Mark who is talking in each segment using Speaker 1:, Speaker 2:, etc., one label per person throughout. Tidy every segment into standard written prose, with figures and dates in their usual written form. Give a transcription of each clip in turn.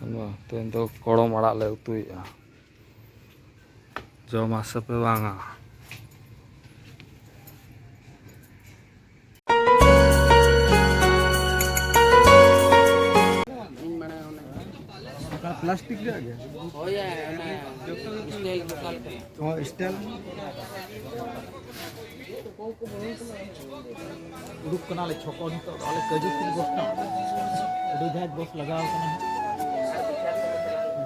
Speaker 1: तेन तो कड़म आड़ा ले उतुया जमा सपे बांगा
Speaker 2: प्लास्टिक रे आगे
Speaker 3: हो या ना स्टाइल निकाल के
Speaker 2: हां स्टाइल
Speaker 4: उड़ुक कना ले छको नितो आले कजू फिर बसना उड़ी धाज बस लगाव कना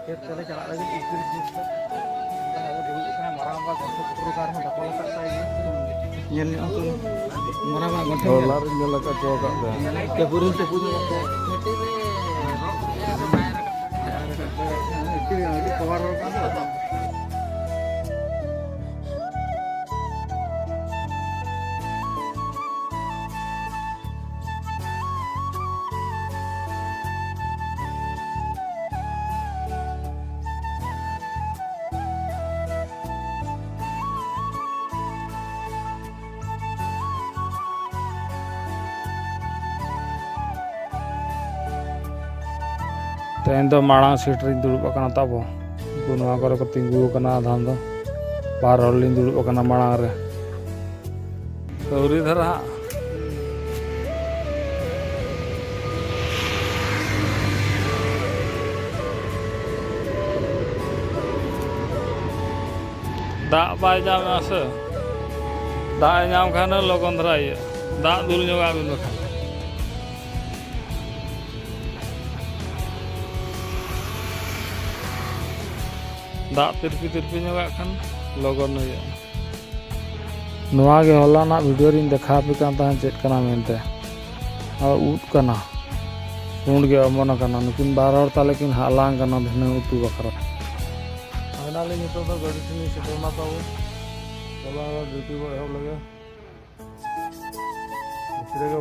Speaker 4: खेत चले चला लगे स्पीड बस आगे दुई कना मरांगा गंठो पत्रकार में दखल करता है
Speaker 2: ये मरामा गंठे
Speaker 1: डॉलर जला का चौका
Speaker 4: के पूरे से पूरे
Speaker 2: कवर होगा
Speaker 1: तेन तो माड़ा सीट रे दुड़ुब अकना ताबो गुनवा करे को तिंगु कना धान दो बार हर लिन दुड़ुब अकना माड़ा रे कौरी धरा दाग बाय जाम से दाग नाम खान लगन धरा ये दाग दुल जोगा बिन बखा दाग तिरपी तिरपी जोगा खान लगन ये नुआगे हल्ला ना वीडियो रिन देखा पे कान ता चेक कना मेनते और उत कना पुंड गे अमन कना नुकिन बार हर ताले किन हालांग कना धने उतु बखरा फाइनली नितो तो गाड़ी से सेटल ना ताऊ चला ड्यूटी को हो लगे दूसरे के